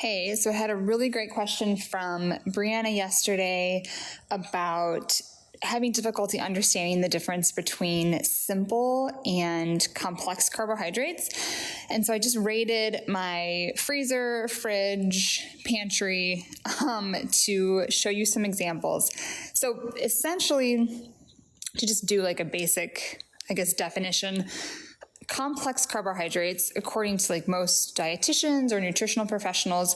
Hey, so I had a really great question from Brianna yesterday about having difficulty understanding the difference between simple and complex carbohydrates. And so I just rated my freezer, fridge, pantry to show you some examples. So essentially, to just do like a basic, definition, complex carbohydrates, according to like most dietitians or nutritional professionals,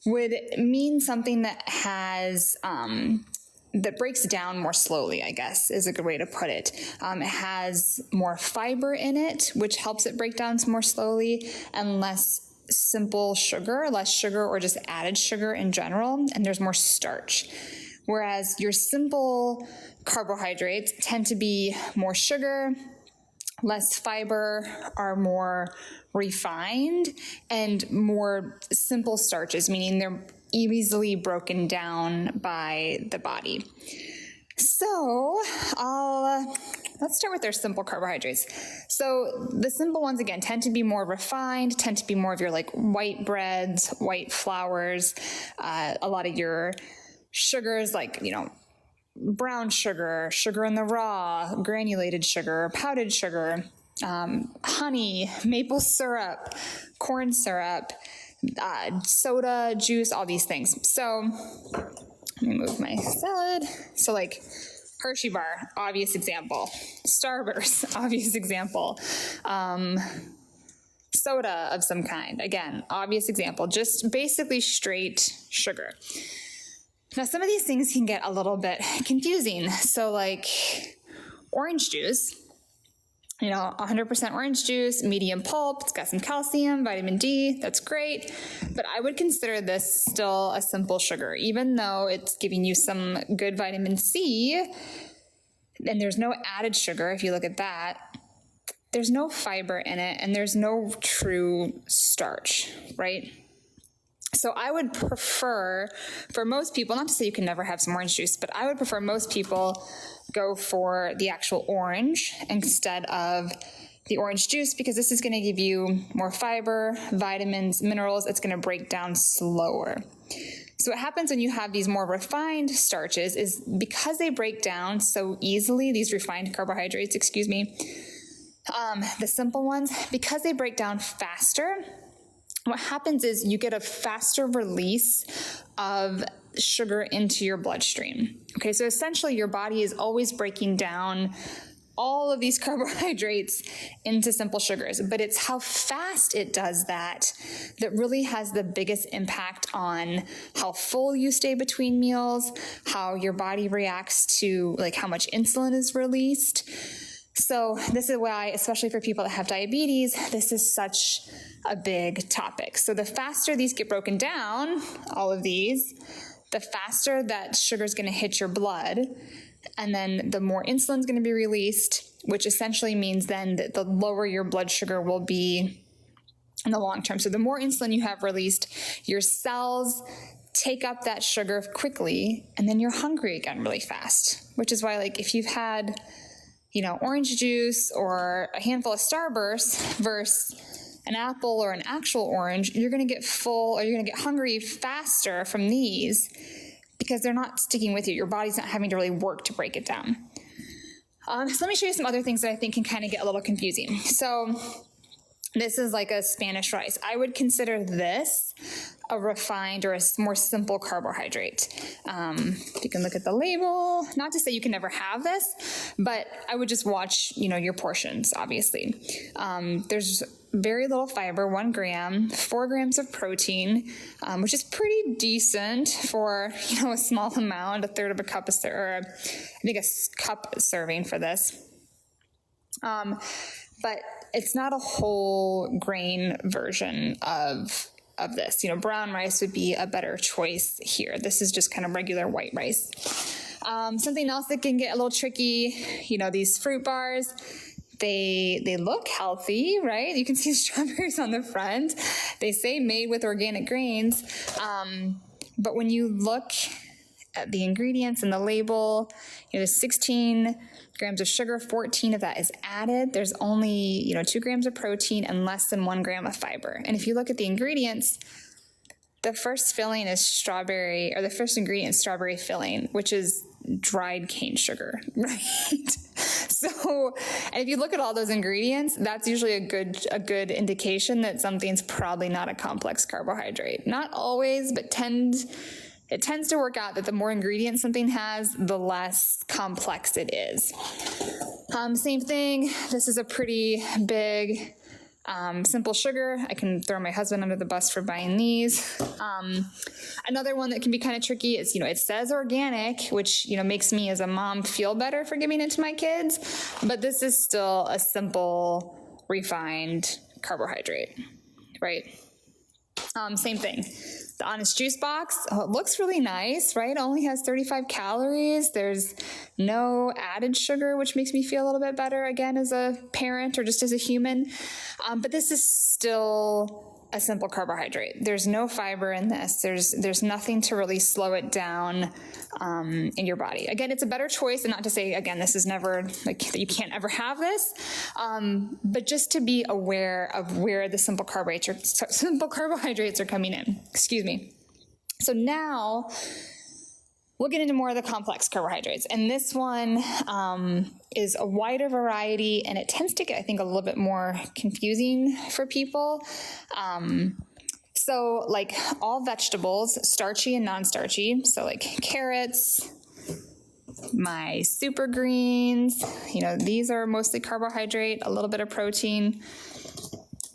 would mean something that has that breaks down more slowly, I guess is a good way to put it. It has more fiber in it, which helps it break down more slowly, and less simple sugar, less sugar or just added sugar in general, and there's more starch. Whereas your simple carbohydrates tend to be more sugar, less fiber, are more refined, and more simple starches, meaning they're easily broken down by the body. So let's start with their simple carbohydrates. So the simple ones, again, tend to be more refined, tend to be more of your like white breads, white flours, a lot of your sugars like, brown sugar, sugar in the raw, granulated sugar, powdered sugar, honey, maple syrup, corn syrup, soda, juice, all these things. So let me move my salad. So like Hershey bar, obvious example. Starburst, obvious example. Soda of some kind, again, obvious example. Just basically straight sugar. Now, some of these things can get a little bit confusing. So like orange juice, 100% orange juice, medium pulp, it's got some calcium, vitamin D, that's great. But I would consider this still a simple sugar, even though it's giving you some good vitamin C, and there's no added sugar. If you look at that, there's no fiber in it, and there's no true starch, right? So I would prefer, for most people, not to say you can never have some orange juice, but I would prefer most people go for the actual orange instead of the orange juice, because this is going to give you more fiber, vitamins, minerals. It's going to break down slower. So what happens when you have these more refined starches is because they break down so easily, these refined carbohydrates, the simple ones, because they break down faster, what happens is you get a faster release of sugar into your bloodstream. Okay, so essentially your body is always breaking down all of these carbohydrates into simple sugars, but it's how fast it does that really has the biggest impact on how full you stay between meals, how your body reacts to like how much insulin is released. So this is why, especially for people that have diabetes, this is such a big topic. So the faster these get broken down, all of these, the faster that sugar is going to hit your blood, and then the more insulin is going to be released, which essentially means then that the lower your blood sugar will be in the long term. So the more insulin you have released, your cells take up that sugar quickly, and then you're hungry again really fast, which is why like if you've had orange juice or a handful of Starburst versus an apple or an actual orange, you're going to get full or you're going to get hungry faster from these because they're not sticking with you. Your body's not having to really work to break it down. So let me show you some other things that I think can kind of get a little confusing. So this is like a Spanish rice. I would consider this a refined or a more simple carbohydrate. You can look at the label, not to say you can never have this, but I would just watch, your portions, obviously. There's very little fiber, 1 gram, 4 grams of protein, which is pretty decent for, a small amount, a third of a cup of, or I think a cup serving for this. But it's not a whole grain version of this. Brown rice would be a better choice here. This is just kind of regular white rice. Something else that can get a little tricky, these fruit bars, they look healthy, right? You can see strawberries on the front. They say made with organic grains. But when you look at the ingredients and the label, there's 16 grams of sugar, 14 of that is added. There's only, 2 grams of protein and less than 1 gram of fiber. And if you look at the ingredients, the first filling is strawberry, or the first ingredient is strawberry filling, which is dried cane sugar, right? So, and if you look at all those ingredients, that's usually a good indication that something's probably not a complex carbohydrate. Not always, but it tends to work out that the more ingredients something has, the less complex it is. Same thing. This is a pretty big, simple sugar. I can throw my husband under the bus for buying these. Another one that can be kind of tricky is, it says organic, which, makes me as a mom feel better for giving it to my kids, but this is still a simple, refined carbohydrate, right? Same thing. The Honest Juice box, it looks really nice, right? It only has 35 calories. There's no added sugar, which makes me feel a little bit better, again, as a parent or just as a human. But this is still a simple carbohydrate. There's no fiber in this. There's nothing to really slow it down in your body. Again, it's a better choice, and not to say, again, this is never, you can't ever have this, but just to be aware of where the simple carbohydrates are coming in. Excuse me. So now we'll get into more of the complex carbohydrates. And this one is a wider variety, and it tends to get, I think, a little bit more confusing for people. So like all vegetables, starchy and non-starchy, so like carrots, my super greens, these are mostly carbohydrate, a little bit of protein.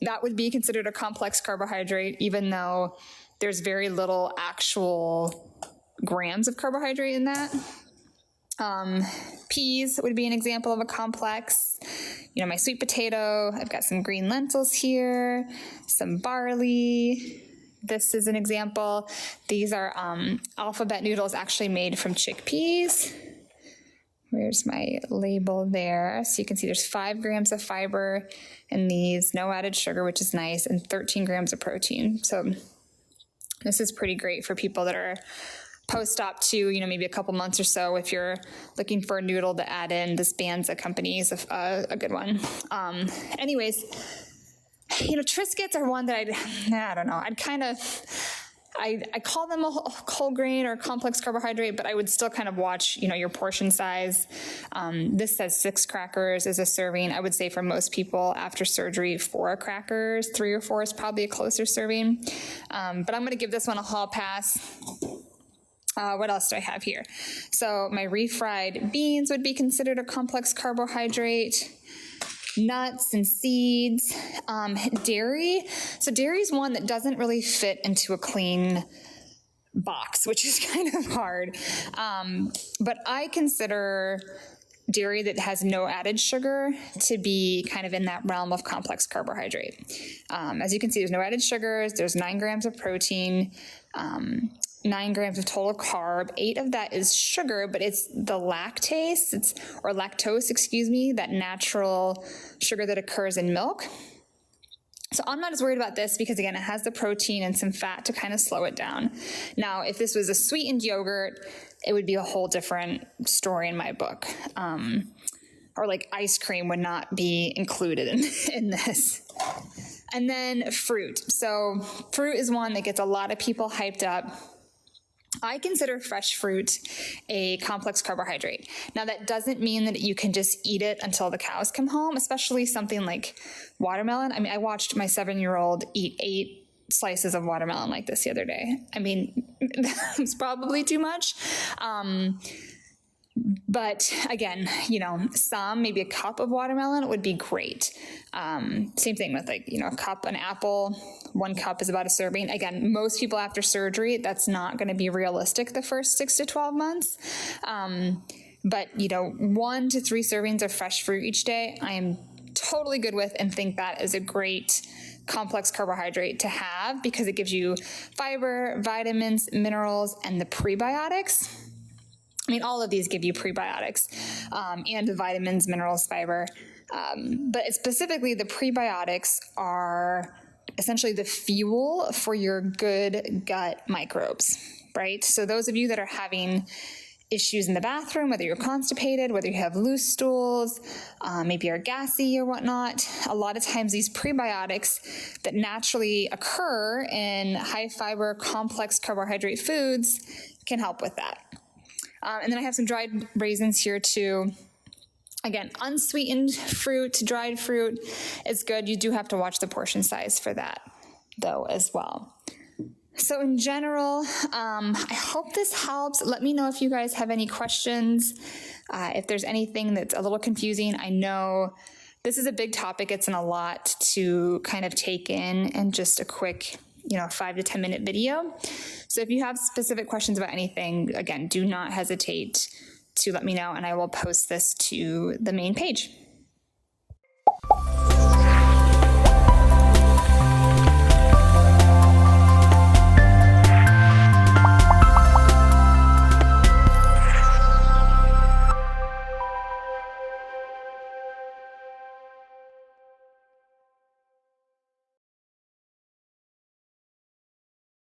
That would be considered a complex carbohydrate, even though there's very little actual grams of carbohydrate in that. Peas would be an example of a complex. My sweet potato, I've got some green lentils here, some barley. This is an example. These are alphabet noodles actually made from chickpeas. Where's my label there? So you can see there's 5 grams of fiber in these, no added sugar, which is nice, and 13 grams of protein. So this is pretty great for people that are post-op too, maybe a couple months or so. If you're looking for a noodle to add in, this Banza company is a good one. Anyways, Triscuits are one that I don't know. I call them a whole grain or complex carbohydrate, but I would still kind of watch, your portion size. This says 6 crackers is a serving. I would say for most people after surgery, 4 crackers, 3 or 4 is probably a closer serving. But I'm going to give this one a hall pass. What else do I have here? So my refried beans would be considered a complex carbohydrate. Nuts and seeds, dairy. So dairy is one that doesn't really fit into a clean box, which is kind of hard. But I consider dairy that has no added sugar to be kind of in that realm of complex carbohydrate. As you can see, there's no added sugars. There's 9 grams of protein. 9 grams of total carb. 8 of that is sugar, but it's the lactose, that natural sugar that occurs in milk. So I'm not as worried about this because, again, it has the protein and some fat to kind of slow it down. Now, if this was a sweetened yogurt, it would be a whole different story in my book. Or like ice cream would not be included in this. And then fruit. So fruit is one that gets a lot of people hyped up. I consider fresh fruit a complex carbohydrate. Now, that doesn't mean that you can just eat it until the cows come home, especially something like watermelon. I watched my 7-year-old eat 8 slices of watermelon like this the other day. It's probably too much. But again, maybe a cup of watermelon would be great. Same thing with a cup, an apple, 1 cup is about a serving. Again, most people after surgery, that's not going to be realistic the first 6 to 12 months. But 1 to 3 servings of fresh fruit each day, I am totally good with and think that is a great complex carbohydrate to have because it gives you fiber, vitamins, minerals, and the prebiotics. All of these give you prebiotics and the vitamins, minerals, fiber. But specifically, the prebiotics are essentially the fuel for your good gut microbes, right? So those of you that are having issues in the bathroom, whether you're constipated, whether you have loose stools, maybe are gassy or whatnot. A lot of times these prebiotics that naturally occur in high fiber, complex carbohydrate foods can help with that. And then I have some dried raisins here too. Again, unsweetened fruit, dried fruit is good. You do have to watch the portion size for that though as well. So in general, I hope this helps. Let me know if you guys have any questions. If there's anything that's a little confusing, I know this is a big topic. It's in a lot to kind of take in just a quick, 5 to 10 minute video. So if you have specific questions about anything, again, do not hesitate to let me know and I will post this to the main page.